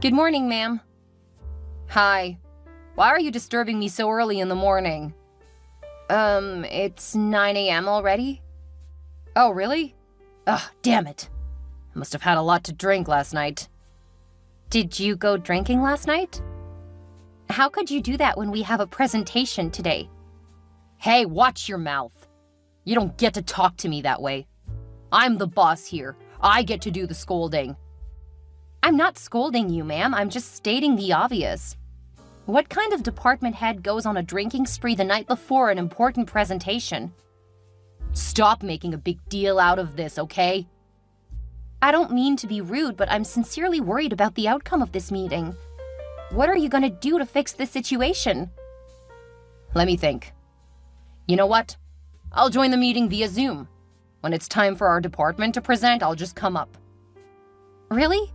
Good morning, ma'am. Hi. Why are you disturbing me so early in the morning? It's 9 a.m. already? Oh, really? Ugh, damn it. I must have had a lot to drink last night. Did you go drinking last night? How could you do that when we have a presentation today? Hey, watch your mouth. You don't get to talk to me that way. I'm the boss here. I get to do the scolding. I'm not scolding you, ma'am. I'm just stating the obvious. What kind of department head goes on a drinking spree the night before an important presentation? Stop making a big deal out of this, okay? I don't mean to be rude, but I'm sincerely worried about the outcome of this meeting. What are you going to do to fix this situation? Let me think. You know what? I'll join the meeting via Zoom. When it's time for our department to present, I'll just come up. Really?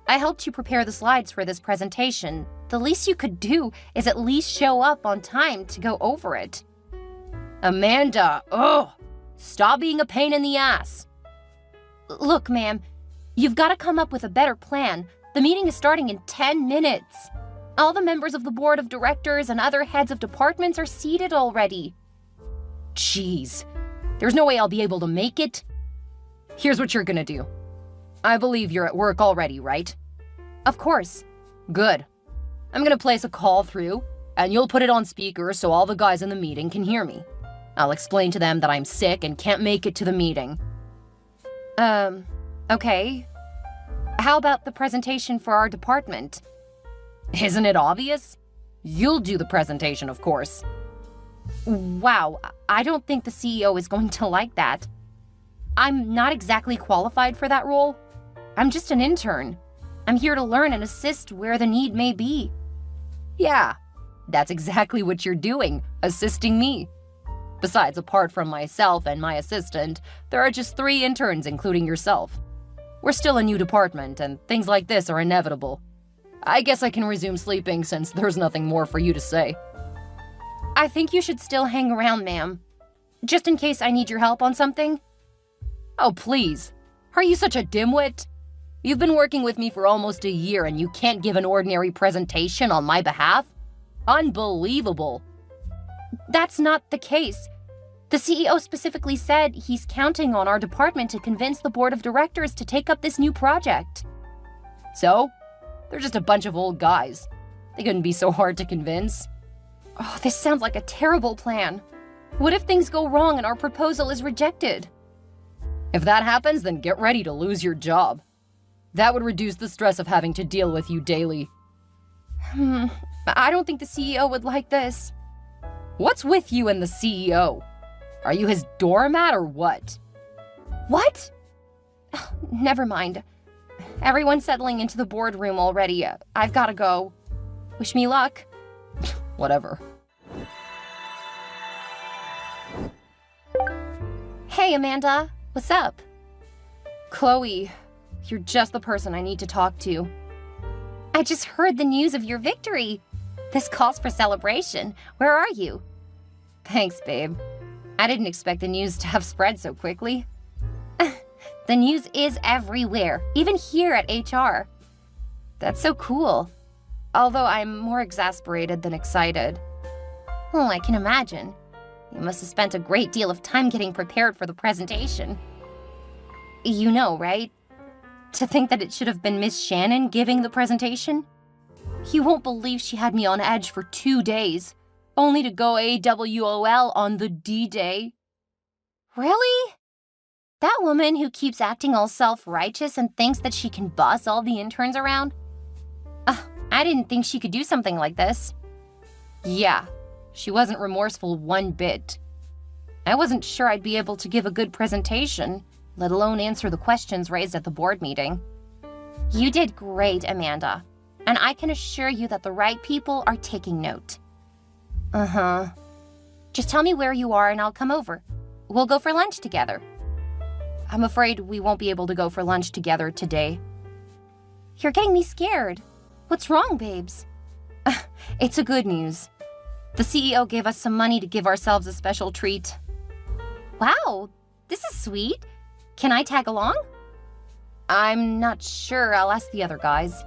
I helped you prepare the slides for this presentation. The least you could do is at least show up on time to go over it. Amanda, stop being a pain in the ass. Look, ma'am, you've got to come up with a better plan. The meeting is starting in 10 minutes. All the members of the board of directors and other heads of departments are seated already. Jeez, there's no way I'll be able to make it. Here's what you're gonna do. I believe you're at work already, right? Of course. Good. I'm gonna place a call through, and you'll put it on speaker so all the guys in the meeting can hear me. I'll explain to them that I'm sick and can't make it to the meeting. Okay. How about the presentation for our department? Isn't it obvious? You'll do the presentation, of course. Wow, I don't think the CEO is going to like that. I'm not exactly qualified for that role. I'm just an intern. I'm here to learn and assist where the need may be. Yeah, that's exactly what you're doing, assisting me. Besides, apart from myself and my assistant, there are just 3 interns, including yourself. We're still a new department, and things like this are inevitable. I guess I can resume sleeping since there's nothing more for you to say. I think you should still hang around, ma'am. Just in case I need your help on something. Oh, please. Are you such a dimwit? You've been working with me for almost a year and you can't give an ordinary presentation on my behalf? Unbelievable. That's not the case. The CEO specifically said he's counting on our department to convince the board of directors to take up this new project. So? They're just a bunch of old guys. They couldn't be so hard to convince. Oh, this sounds like a terrible plan. What if things go wrong and our proposal is rejected? If that happens, then get ready to lose your job. That would reduce the stress of having to deal with you daily. I don't think the CEO would like this. What's with you and the CEO? Are you his doormat or what? What? Never mind. Everyone's settling into the boardroom already. I've got to go. Wish me luck. Whatever. Hey, Amanda. What's up? Chloe, you're just the person I need to talk to. I just heard the news of your victory. This calls for celebration. Where are you? Thanks, babe. I didn't expect the news to have spread so quickly. The news is everywhere, even here at HR. That's so cool. Although I'm more exasperated than excited. Oh, I can imagine. You must have spent a great deal of time getting prepared for the presentation. You know, right? To think that it should have been Miss Shannon giving the presentation? You won't believe she had me on edge for 2 days, only to go AWOL on the D-Day. Really? That woman who keeps acting all self-righteous and thinks that she can boss all the interns around? I didn't think she could do something like this. Yeah, she wasn't remorseful one bit. I wasn't sure I'd be able to give a good presentation, let alone answer the questions raised at the board meeting. You did great, Amanda, and I can assure you that the right people are taking note. Just tell me where you are and I'll come over. We'll go for lunch together. I'm afraid we won't be able to go for lunch together today. You're getting me scared. What's wrong, babes? It's a good news. The CEO gave us some money to give ourselves a special treat. Wow, this is sweet. Can I tag along? I'm not sure. I'll ask the other guys.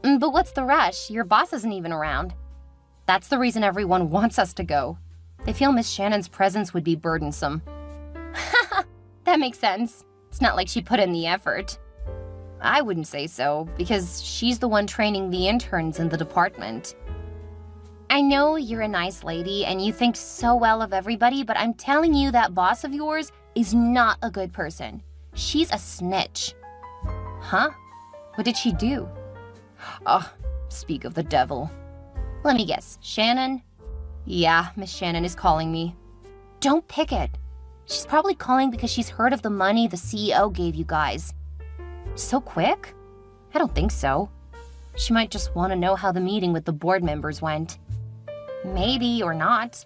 But what's the rush? Your boss isn't even around. That's the reason everyone wants us to go. They feel Miss Shannon's presence would be burdensome. That makes sense. It's not like she put in the effort. I wouldn't say so, because she's the one training the interns in the department. I know you're a nice lady and you think so well of everybody, but I'm telling you that boss of yours is not a good person. She's a snitch. Huh? What did she do? Oh, speak of the devil. Let me guess, Shannon? Yeah, Miss Shannon is calling me. Don't pick it. She's probably calling because she's heard of the money the CEO gave you guys. So quick? I don't think so. She might just want to know how the meeting with the board members went. Maybe or not.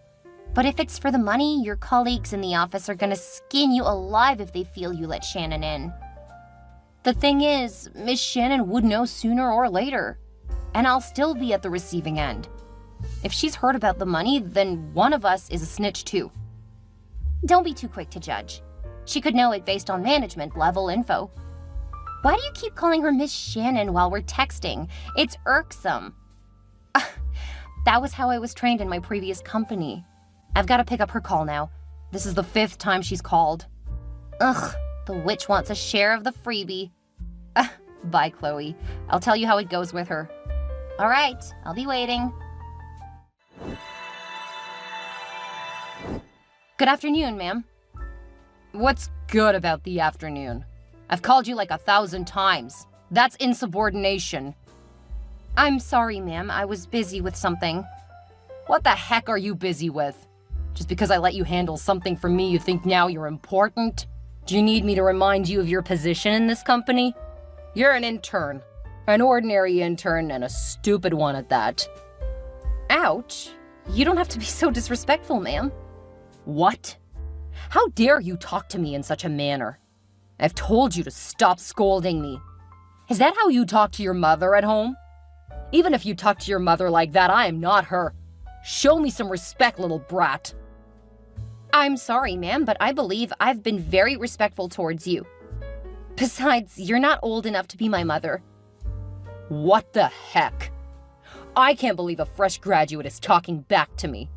But if it's for the money, your colleagues in the office are gonna skin you alive if they feel you let Shannon in. The thing is, Miss Shannon would know sooner or later, and I'll still be at the receiving end. If she's heard about the money, then one of us is a snitch too. Don't be too quick to judge. She could know it based on management level info. Why do you keep calling her Miss Shannon while we're texting? It's irksome. That was how I was trained in my previous company. I've got to pick up her call now. This is the 5th time she's called. Ugh, the witch wants a share of the freebie. Bye, Chloe. I'll tell you how it goes with her. All right, I'll be waiting. Good afternoon, ma'am. What's good about the afternoon? I've called you like 1,000 times. That's insubordination. I'm sorry, ma'am. I was busy with something. What the heck are you busy with? Just because I let you handle something for me, you think now you're important? Do you need me to remind you of your position in this company? You're an intern. An ordinary intern and a stupid one at that. Ouch. You don't have to be so disrespectful, ma'am. What? How dare you talk to me in such a manner? I've told you to stop scolding me. Is that how you talk to your mother at home? Even if you talk to your mother like that, I am not her. Show me some respect, little brat. I'm sorry, ma'am, but I believe I've been very respectful towards you. Besides, you're not old enough to be my mother. What the heck? I can't believe a fresh graduate is talking back to me.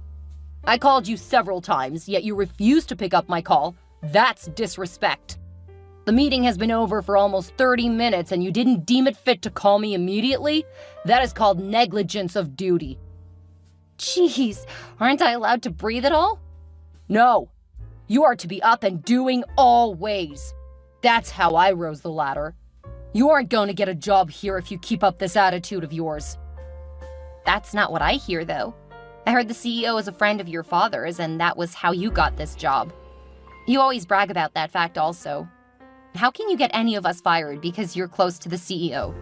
I called you several times, yet you refused to pick up my call. That's disrespect. The meeting has been over for almost 30 minutes and you didn't deem it fit to call me immediately? That is called negligence of duty. Jeez, aren't I allowed to breathe at all? No. You are to be up and doing always. That's how I rose the ladder. You aren't going to get a job here if you keep up this attitude of yours. That's not what I hear, though. I heard the CEO is a friend of your father's, and that was how you got this job. You always brag about that fact also. How can you get any of us fired because you're close to the CEO?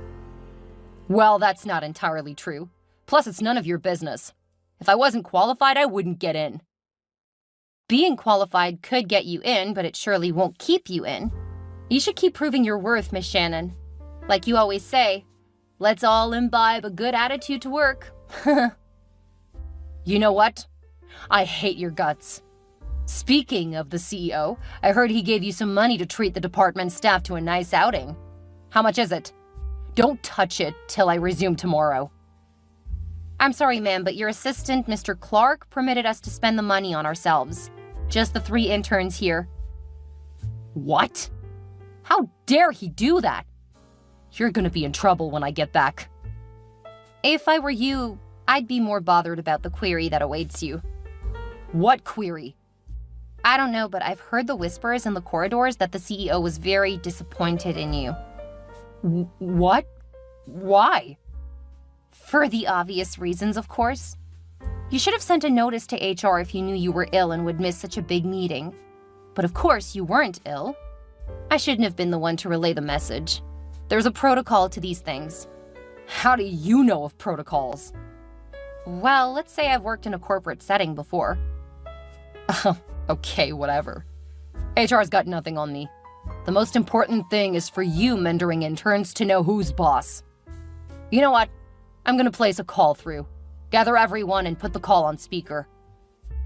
Well, that's not entirely true. Plus, it's none of your business. If I wasn't qualified, I wouldn't get in. Being qualified could get you in, but it surely won't keep you in. You should keep proving your worth, Miss Shannon. Like you always say, let's all imbibe a good attitude to work. You know what? I hate your guts. Speaking of the CEO, I heard he gave you some money to treat the department staff to a nice outing. How much is it? Don't touch it till I resume tomorrow. I'm sorry, ma'am, but your assistant, Mr. Clark, permitted us to spend the money on ourselves. Just the 3 interns here. What? How dare he do that? You're gonna be in trouble when I get back. If I were you, I'd be more bothered about the query that awaits you. What query? I don't know, but I've heard the whispers in the corridors that the CEO was very disappointed in you. What? Why? For the obvious reasons, of course. You should have sent a notice to HR if you knew you were ill and would miss such a big meeting. But of course, you weren't ill. I shouldn't have been the one to relay the message. There's a protocol to these things. How do you know of protocols? Well, let's say I've worked in a corporate setting before. Okay, whatever. HR's got nothing on me. The most important thing is for you mentoring interns to know who's boss. You know what? I'm gonna place a call through. Gather everyone and put the call on speaker.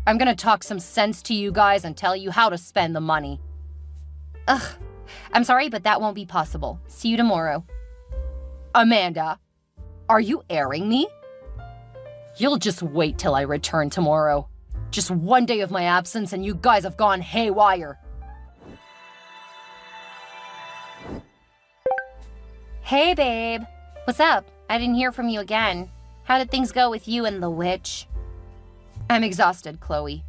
I'm gonna talk some sense to you guys and tell you how to spend the money. I'm sorry, but that won't be possible. See you tomorrow. Amanda, Are you airing me? You'll just wait till I return tomorrow. Just one day of my absence and you guys have gone haywire. Hey, babe. What's up? I didn't hear from you again. How did things go with you and the witch? I'm exhausted, Chloe.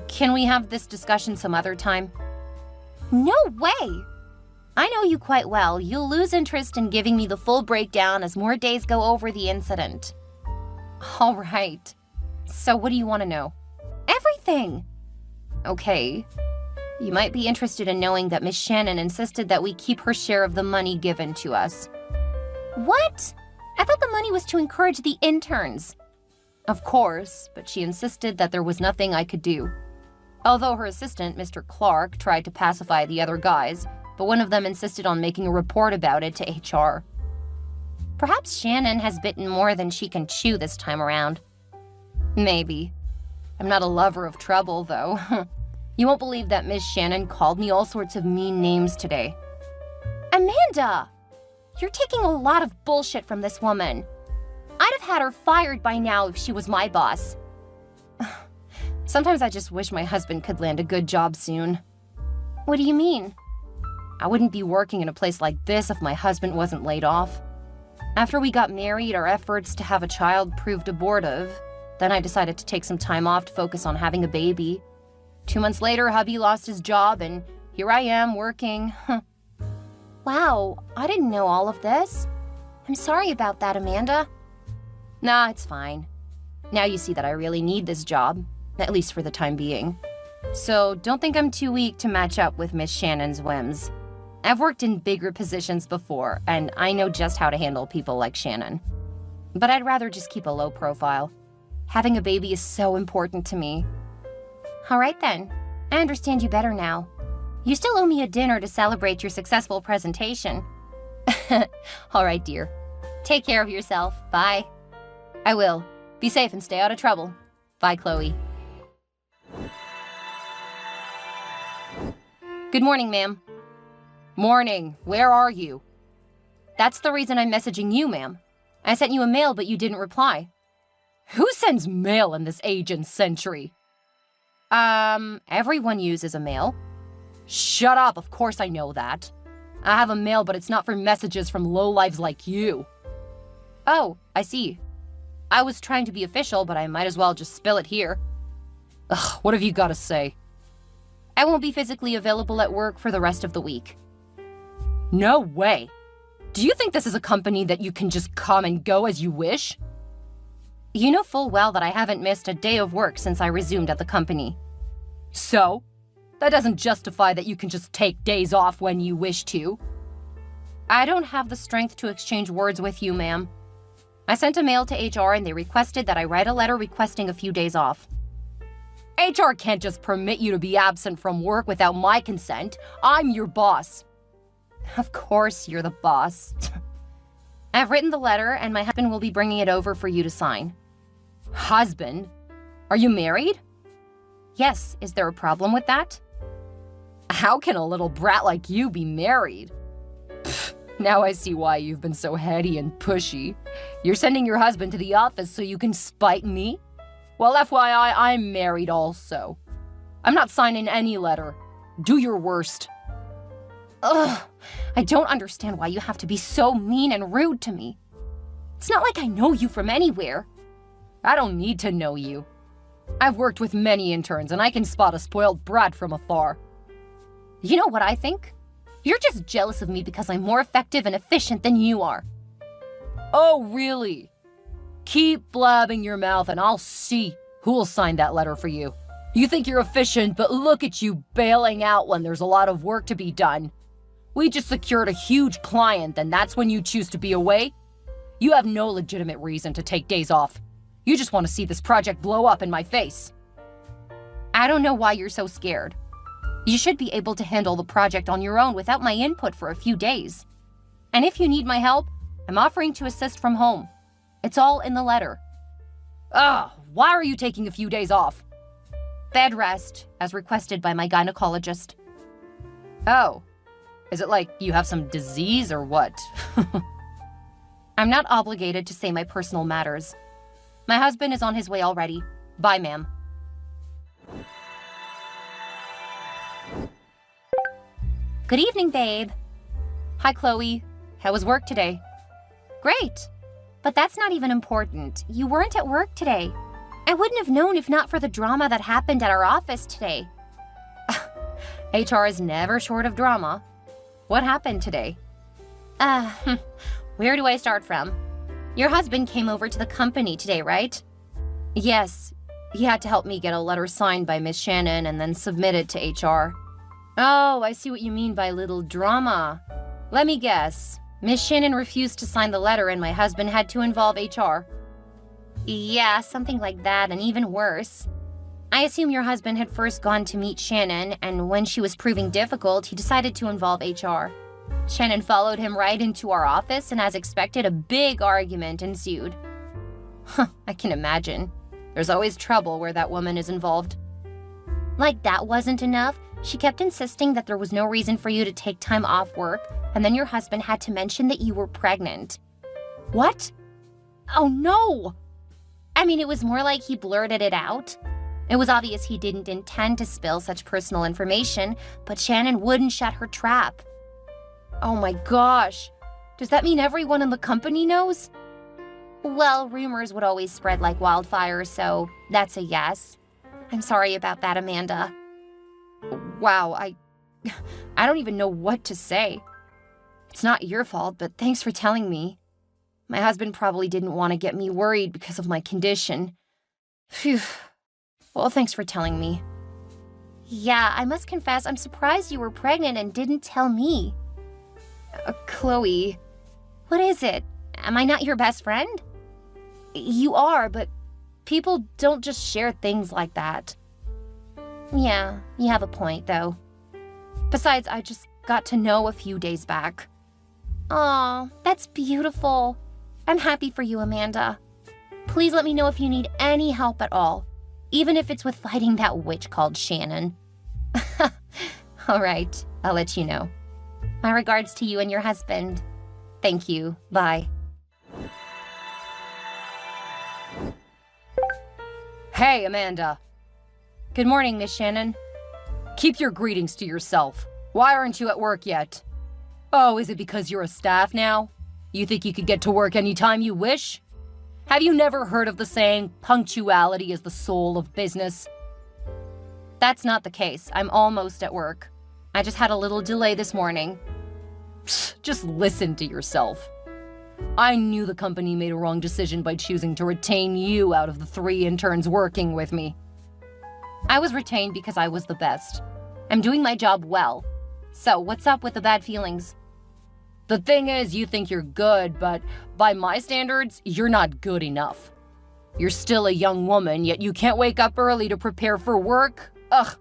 Can we have this discussion some other time? No way! I know you quite well. You'll lose interest in giving me the full breakdown as more days go over the incident. All right. So what do you want to know? Everything! Okay. You might be interested in knowing that Miss Shannon insisted that we keep her share of the money given to us. What? I thought the money was to encourage the interns. Of course, but she insisted that there was nothing I could do. Although her assistant, Mr. Clark, tried to pacify the other guys, but one of them insisted on making a report about it to HR. Perhaps Shannon has bitten more than she can chew this time around. Maybe. I'm not a lover of trouble, though. You won't believe that Miss Shannon called me all sorts of mean names today. Amanda! You're taking a lot of bullshit from this woman. I'd have had her fired by now if she was my boss. Sometimes I just wish my husband could land a good job soon. What do you mean? I wouldn't be working in a place like this if my husband wasn't laid off. After we got married, our efforts to have a child proved abortive. Then I decided to take some time off to focus on having a baby. 2 months later, hubby lost his job, and here I am working. Wow, I didn't know all of this. I'm sorry about that, Amanda. Nah, it's fine. Now you see that I really need this job, at least for the time being. So don't think I'm too weak to match up with Miss Shannon's whims. I've worked in bigger positions before, and I know just how to handle people like Shannon. But I'd rather just keep a low profile. Having a baby is so important to me. All right then, I understand you better now. You still owe me a dinner to celebrate your successful presentation. All right, dear. Take care of yourself. Bye. I will. Be safe and stay out of trouble. Bye, Chloe. Good morning, ma'am. Morning. Where are you? That's the reason I'm messaging you, ma'am. I sent you a mail, but you didn't reply. Who sends mail in this age and century? Everyone uses a mail. Shut up, of course I know that. I have a mail, but it's not for messages from lowlives like you. Oh, I see. I was trying to be official, but I might as well just spill it here. Ugh, what have you got to say? I won't be physically available at work for the rest of the week. No way. Do you think this is a company that you can just come and go as you wish? You know full well that I haven't missed a day of work since I resumed at the company. So? That doesn't justify that you can just take days off when you wish to. I don't have the strength to exchange words with you, ma'am. I sent a mail to HR and they requested that I write a letter requesting a few days off. HR can't just permit you to be absent from work without my consent. I'm your boss. Of course you're the boss. I've written the letter and my husband will be bringing it over for you to sign. Husband? Are you married? Yes, is there a problem with that? How can a little brat like you be married? Pfft, now I see why you've been so heady and pushy. You're sending your husband to the office so you can spite me? Well, FYI, I'm married also. I'm not signing any letter. Do your worst. Ugh, I don't understand why you have to be so mean and rude to me. It's not like I know you from anywhere. I don't need to know you. I've worked with many interns and I can spot a spoiled brat from afar. You know what I think? You're just jealous of me because I'm more effective and efficient than you are. Oh, really? Keep blabbing your mouth and I'll see who'll sign that letter for you. You think you're efficient, but look at you bailing out when there's a lot of work to be done. We just secured a huge client and that's when you choose to be away? You have no legitimate reason to take days off. You just want to see this project blow up in my face. I don't know why you're so scared. You should be able to handle the project on your own without my input for a few days. And if you need my help, I'm offering to assist from home. It's all in the letter. Ugh, why are you taking a few days off? Bed rest, as requested by my gynecologist. Oh, is it like you have some disease or what? I'm I'm not obligated to say my personal matters. My husband is on his way already. Bye, ma'am. Good evening, babe. Hi, Chloe. How was work today? Great. But that's not even important. You weren't at work today. I wouldn't have known if not for the drama that happened at our office today. HR is never short of drama. What happened today? Where do I start from? Your husband came over to the company today, right? Yes. He had to help me get a letter signed by Miss Shannon and then submit it to HR. Oh, I see what you mean by little drama. Let me guess. Miss Shannon refused to sign the letter and my husband had to involve HR. Yeah, something like that, and even worse. I assume your husband had first gone to meet Shannon, and when she was proving difficult, he decided to involve HR. Shannon followed him right into our office, and as expected, a big argument ensued. I can imagine. There's always trouble where that woman is involved. Like that wasn't enough, she kept insisting that there was no reason for you to take time off work, and then your husband had to mention that you were pregnant. What? Oh no! I mean, it was more like he blurted it out. It was obvious he didn't intend to spill such personal information, but Shannon wouldn't shut her trap. Oh my gosh. Does that mean everyone in the company knows? Well, rumors would always spread like wildfire, so that's a yes. I'm sorry about that, Amanda. Wow, I don't even know what to say. It's not your fault, but thanks for telling me. My husband probably didn't want to get me worried because of my condition. Phew. Well, thanks for telling me. Yeah, I must confess, I'm surprised you were pregnant and didn't tell me. Chloe. What is it? Am I not your best friend? You are, but people don't just share things like that. Yeah, you have a point, though. Besides, I just got to know a few days back. Aw, that's beautiful. I'm happy for you, Amanda. Please let me know if you need any help at all, even if it's with fighting that witch called Shannon. All right, I'll let you know. My regards to you and your husband. Thank you. Bye. Hey, Amanda. Good morning, Miss Shannon. Keep your greetings to yourself. Why aren't you at work yet? Oh, is it because you're a staff now? You think you could get to work anytime you wish? Have you never heard of the saying, punctuality is the soul of business? That's not the case. I'm almost at work. I just had a little delay this morning. Just listen to yourself. I knew the company made a wrong decision by choosing to retain you out of the 3 interns working with me. I was retained because I was the best. I'm doing my job well. So what's up with the bad feelings? The thing is, you think you're good, but by my standards, you're not good enough. You're still a young woman, yet you can't wake up early to prepare for work? Ugh.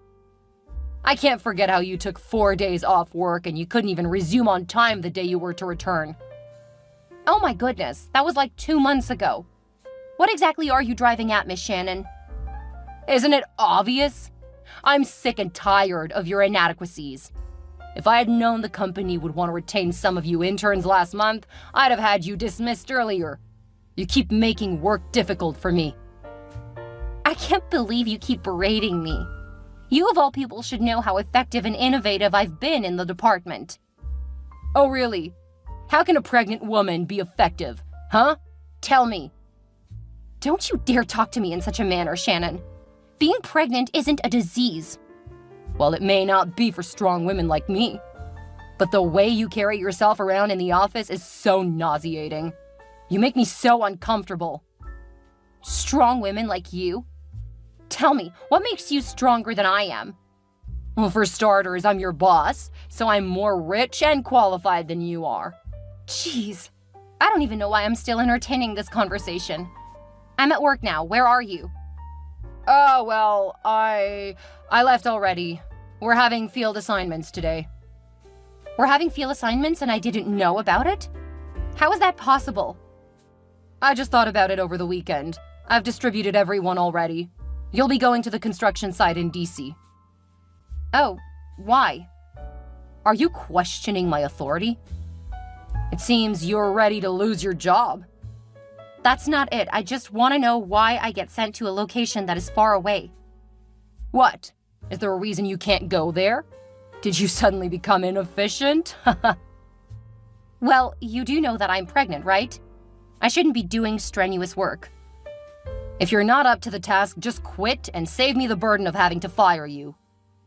I can't forget how you took 4 days off work and you couldn't even resume on time the day you were to return. Oh my goodness, that was like 2 months ago. What exactly are you driving at, Miss Shannon? Isn't it obvious? I'm sick and tired of your inadequacies. If I had known the company would want to retain some of you interns last month, I'd have had you dismissed earlier. You keep making work difficult for me. I can't believe you keep berating me. You of all people should know how effective and innovative I've been in the department. Oh really? How can a pregnant woman be effective? Huh? Tell me. Don't you dare talk to me in such a manner, Shannon. Being pregnant isn't a disease. Well, it may not be for strong women like me, but the way you carry yourself around in the office is so nauseating. You make me so uncomfortable. Strong women like you? Tell me, what makes you stronger than I am? Well, for starters, I'm your boss, so I'm more rich and qualified than you are. Jeez, I don't even know why I'm still entertaining this conversation. I'm at work now. Where are you? Oh, well, I left already. We're having field assignments today. We're having field assignments and I didn't know about it? How is that possible? I just thought about it over the weekend. I've distributed everyone already. You'll be going to the construction site in DC. Oh, why? Are you questioning my authority? It seems you're ready to lose your job. That's not it. I just want to know why I get sent to a location that is far away. What? Is there a reason you can't go there? Did you suddenly become inefficient? Well, you do know that I'm pregnant, right? I shouldn't be doing strenuous work. If you're not up to the task, just quit and save me the burden of having to fire you.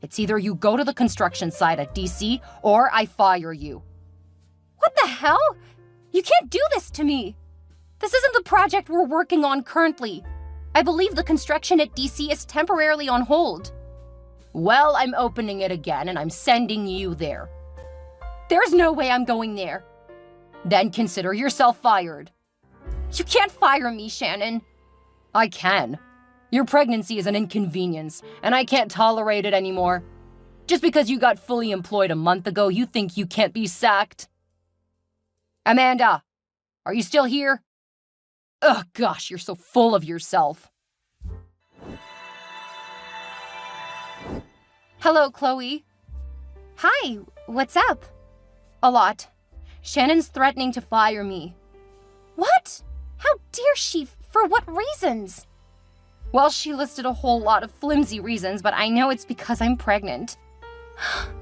It's either you go to the construction site at DC or I fire you. What the hell? You can't do this to me. This isn't the project we're working on currently. I believe the construction at DC is temporarily on hold. Well, I'm opening it again and I'm sending you there. There's no way I'm going there. Then consider yourself fired. You can't fire me, Shannon. I can. Your pregnancy is an inconvenience, and I can't tolerate it anymore. Just because you got fully employed a month ago, you think you can't be sacked? Amanda, are you still here? Ugh, gosh, you're so full of yourself. Hello, Chloe. Hi, what's up? A lot. Shannon's threatening to fire me. What? How dare she? For what reasons? Well, she listed a whole lot of flimsy reasons, but I know it's because I'm pregnant.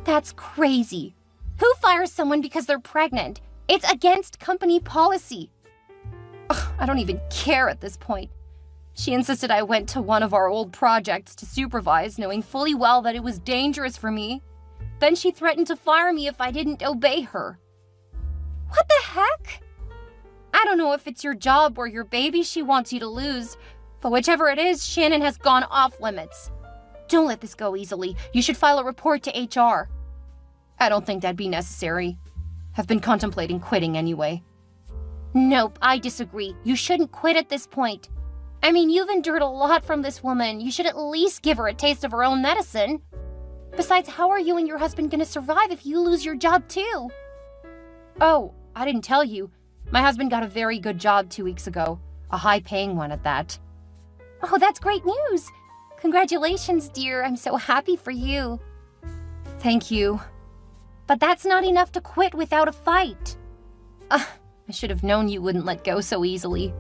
That's crazy. Who fires someone because they're pregnant? It's against company policy. Ugh, I don't even care at this point. She insisted I went to one of our old projects to supervise, knowing fully well that it was dangerous for me. Then she threatened to fire me if I didn't obey her. What the heck? I don't know if it's your job or your baby she wants you to lose, but whichever it is, Shannon has gone off limits. Don't let this go easily. You should file a report to HR. I don't think that'd be necessary. I've been contemplating quitting anyway. Nope, I disagree. You shouldn't quit at this point. I mean, you've endured a lot from this woman. You should at least give her a taste of her own medicine. Besides, how are you and your husband going to survive if you lose your job too? Oh, I didn't tell you. My husband got a very good job 2 weeks ago. A high-paying one at that. Oh, that's great news. Congratulations, dear. I'm so happy for you. Thank you. But that's not enough to quit without a fight. I should have known you wouldn't let go so easily.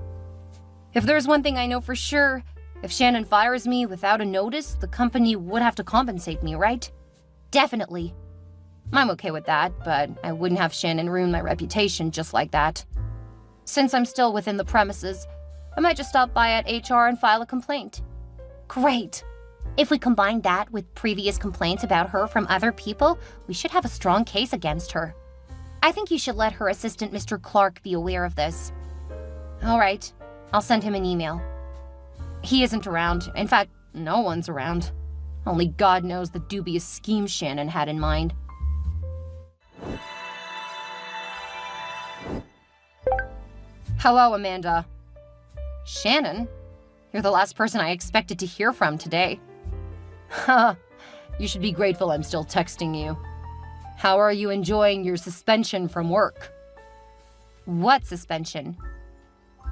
If there's one thing I know for sure, if Shannon fires me without a notice, the company would have to compensate me, right? Definitely. I'm okay with that, but I wouldn't have Shannon ruin my reputation just like that. Since I'm still within the premises, I might just stop by at HR and file a complaint. Great. If we combine that with previous complaints about her from other people, we should have a strong case against her. I think you should let her assistant, Mr. Clark, be aware of this. All right. I'll send him an email. He isn't around. In fact, no one's around. Only God knows the dubious scheme Shannon had in mind. Hello, Amanda. Shannon? You're the last person I expected to hear from today. Haha, you should be grateful I'm still texting you. How are you enjoying your suspension from work? What suspension?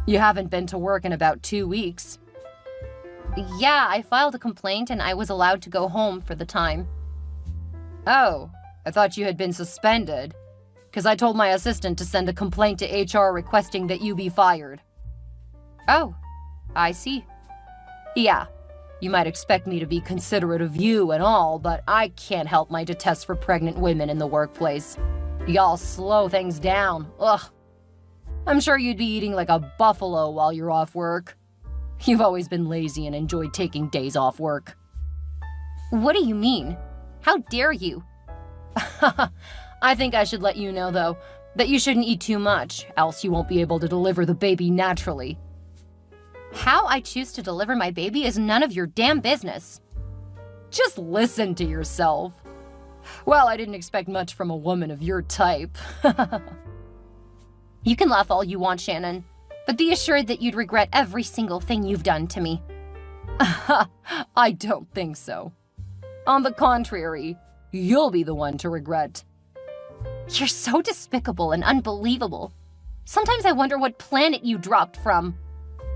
You haven't been to work in about 2 weeks. Yeah, I filed a complaint and I was allowed to go home for the time. Oh, I thought you had been suspended. Because I told my assistant to send a complaint to HR requesting that you be fired. Oh, I see. Yeah, you might expect me to be considerate of you and all, but I can't help my detest for pregnant women in the workplace. Y'all slow things down. Ugh. I'm sure you'd be eating like a buffalo while you're off work. You've always been lazy and enjoyed taking days off work. What do you mean? How dare you? I think I should let you know, though, that you shouldn't eat too much, else you won't be able to deliver the baby naturally. How I choose to deliver my baby is none of your damn business. Just listen to yourself. Well, I didn't expect much from a woman of your type. You can laugh all you want, Shannon, but be assured that you'd regret every single thing you've done to me. I don't think so. On the contrary, you'll be the one to regret. You're so despicable and unbelievable. Sometimes I wonder what planet you dropped from.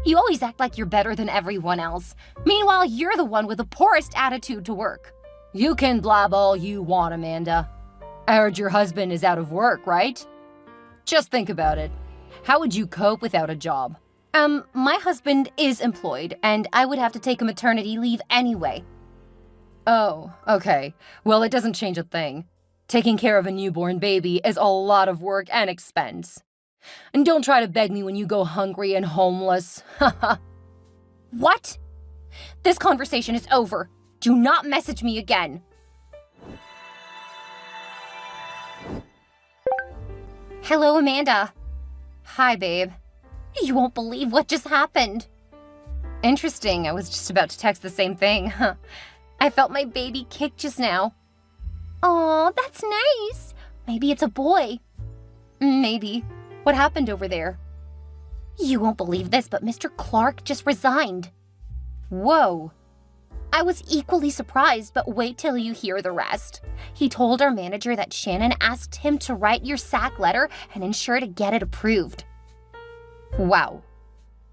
You always act like you're better than everyone else. Meanwhile, you're the one with the poorest attitude to work. You can blab all you want, Amanda. I heard your husband is out of work, right? Just think about it. How would you cope without a job? My husband is employed, and I would have to take a maternity leave anyway. Oh, okay. Well, it doesn't change a thing. Taking care of a newborn baby is a lot of work and expense. And don't try to beg me when you go hungry and homeless. Haha. What? This conversation is over. Do not message me again. Hello, Amanda. Hi, babe. You won't believe what just happened. Interesting. I was just about to text the same thing. I felt my baby kick just now. Aw, that's nice. Maybe it's a boy. Maybe. What happened over there? You won't believe this, but Mr. Clark just resigned. Whoa. I was equally surprised, but wait till you hear the rest. He told our manager that Shannon asked him to write your sack letter and ensure to get it approved. Wow.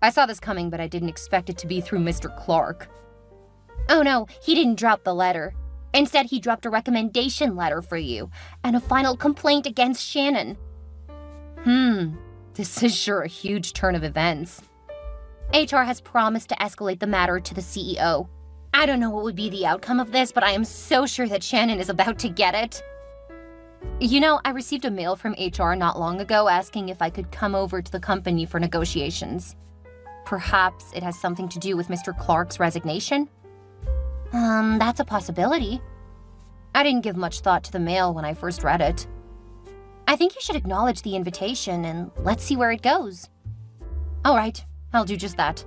I saw this coming, but I didn't expect it to be through Mr. Clark. Oh no, he didn't drop the letter. Instead, he dropped a recommendation letter for you and a final complaint against Shannon. This is sure a huge turn of events. HR has promised to escalate the matter to the CEO. I don't know what would be the outcome of this, but I am so sure that Shannon is about to get it. You know, I received a mail from HR not long ago asking if I could come over to the company for negotiations. Perhaps it has something to do with Mr. Clark's resignation? That's a possibility. I didn't give much thought to the mail when I first read it. I think you should acknowledge the invitation and let's see where it goes. All right, I'll do just that.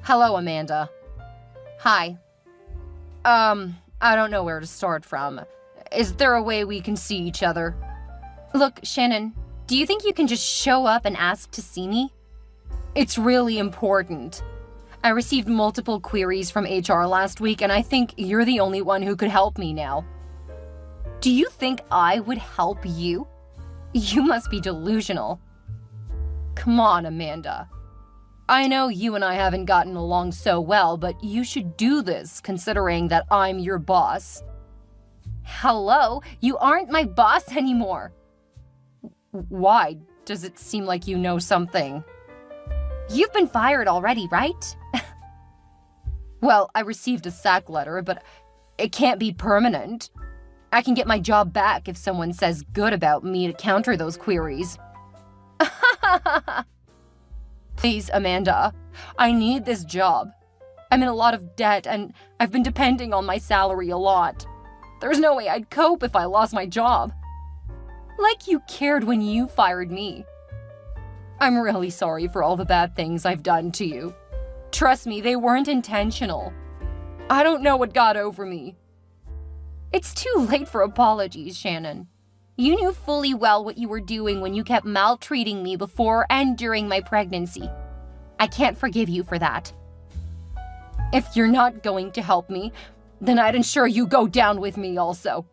Hello, Amanda. Hi. I don't know where to start from. Is there a way we can see each other? Look, Shannon, do you think you can just show up and ask to see me? It's really important. I received multiple queries from HR last week, and I think you're the only one who could help me now. Do you think I would help you? You must be delusional. Come on, Amanda. I know you and I haven't gotten along so well, but you should do this, considering that I'm your boss. Hello, you aren't my boss anymore. Why? Does it seem like you know something? You've been fired already, right? Well, I received a sack letter, but it can't be permanent. I can get my job back if someone says good about me to counter those queries. Please, Amanda, I need this job. I'm in a lot of debt, and I've been depending on my salary a lot. There's no way I'd cope if I lost my job. Like you cared when you fired me. I'm really sorry for all the bad things I've done to you. Trust me, they weren't intentional. I don't know what got over me. It's too late for apologies, Shannon. You knew fully well what you were doing when you kept maltreating me before and during my pregnancy. I can't forgive you for that. If you're not going to help me, then I'd ensure you go down with me also.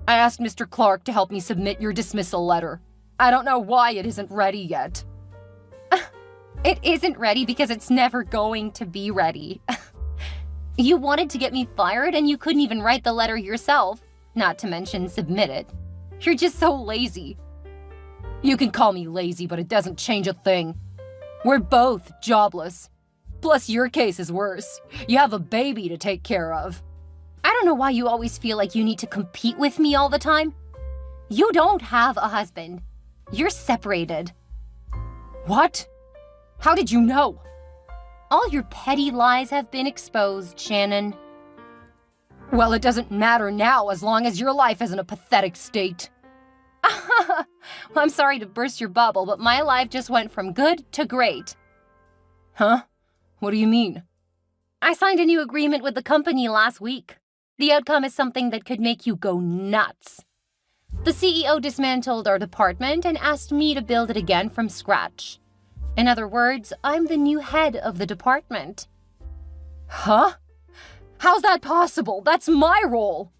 I asked Mr. Clark to help me submit your dismissal letter. I don't know why it isn't ready yet. It isn't ready because it's never going to be ready. You wanted to get me fired and you couldn't even write the letter yourself, not to mention submit it. You're just so lazy. You can call me lazy, but it doesn't change a thing. We're both jobless. Plus, your case is worse. You have a baby to take care of. I don't know why you always feel like you need to compete with me all the time. You don't have a husband. You're separated. What? How did you know? All your petty lies have been exposed, Shannon. Well, it doesn't matter now as long as your life is in a pathetic state. Well, I'm sorry to burst your bubble, but my life just went from good to great. Huh? What do you mean? I signed a new agreement with the company last week. The outcome is something that could make you go nuts. The CEO dismantled our department and asked me to build it again from scratch. In other words, I'm the new head of the department. Huh? How's that possible? That's my role.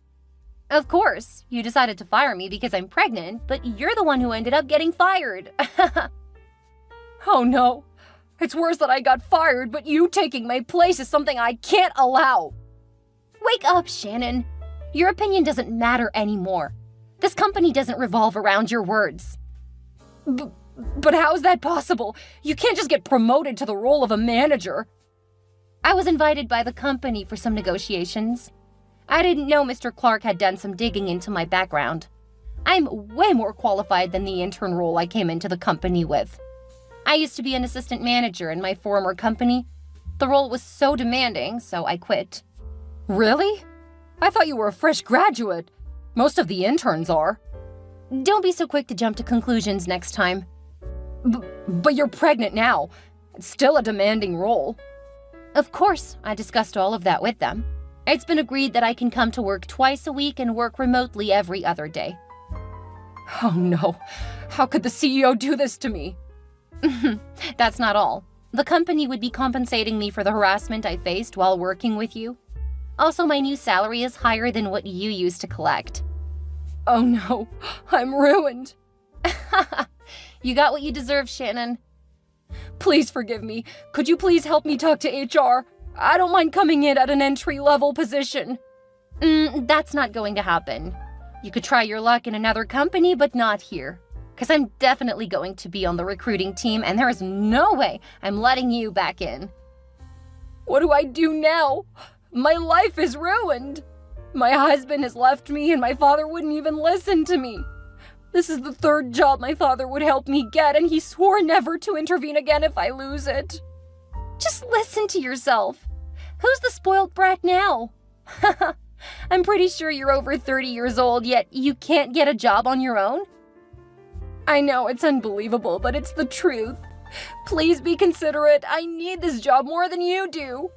Of course, you decided to fire me because I'm pregnant, but you're the one who ended up getting fired. Oh no. It's worse that I got fired, but you taking my place is something I can't allow. Wake up, Shannon. Your opinion doesn't matter anymore. This company doesn't revolve around your words. But how is that possible? You can't just get promoted to the role of a manager. I was invited by the company for some negotiations. I didn't know Mr. Clark had done some digging into my background. I'm way more qualified than the intern role I came into the company with. I used to be an assistant manager in my former company. The role was so demanding, so I quit. Really? I thought you were a fresh graduate. Most of the interns are. Don't be so quick to jump to conclusions next time. But you're pregnant now. It's still a demanding role. Of course, I discussed all of that with them. It's been agreed that I can come to work twice a week and work remotely every other day. Oh no, how could the CEO do this to me? That's not all. The company would be compensating me for the harassment I faced while working with you. Also, my new salary is higher than what you used to collect. Oh no, I'm ruined. You got what you deserve, Shannon. Please forgive me. Could you please help me talk to HR? I don't mind coming in at an entry-level position. That's not going to happen. You could try your luck in another company, but not here. Because I'm definitely going to be on the recruiting team, and there is no way I'm letting you back in. What do I do now? My life is ruined. My husband has left me, and my father wouldn't even listen to me. This is the third job my father would help me get, and he swore never to intervene again if I lose it. Just listen to yourself. Who's the spoiled brat now? I'm pretty sure you're over 30 years old, yet you can't get a job on your own? I know it's unbelievable, but it's the truth. Please be considerate. I need this job more than you do.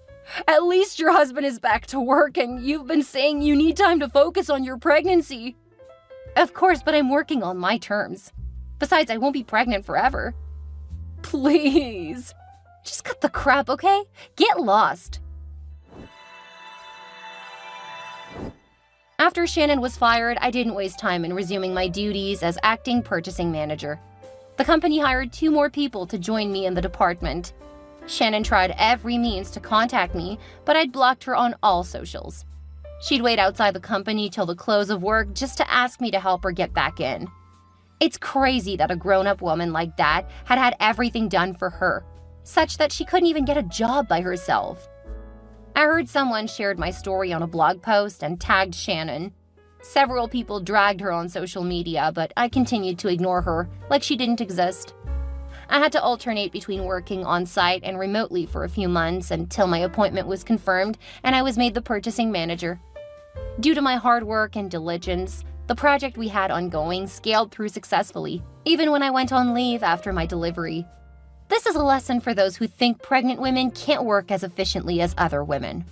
At least your husband is back to work, and you've been saying you need time to focus on your pregnancy. Of course, but I'm working on my terms. Besides, I won't be pregnant forever. Please. Just cut the crap, okay? Get lost. After Shannon was fired, I didn't waste time in resuming my duties as acting purchasing manager. The company hired 2 more people to join me in the department. Shannon tried every means to contact me, but I'd blocked her on all socials. She'd wait outside the company till the close of work just to ask me to help her get back in. It's crazy that a grown-up woman like that had everything done for her, such that she couldn't even get a job by herself. I heard someone shared my story on a blog post and tagged Shannon. Several people dragged her on social media, but I continued to ignore her like she didn't exist. I had to alternate between working on-site and remotely for a few months until my appointment was confirmed and I was made the purchasing manager. Due to my hard work and diligence, the project we had ongoing scaled through successfully, even when I went on leave after my delivery. This is a lesson for those who think pregnant women can't work as efficiently as other women.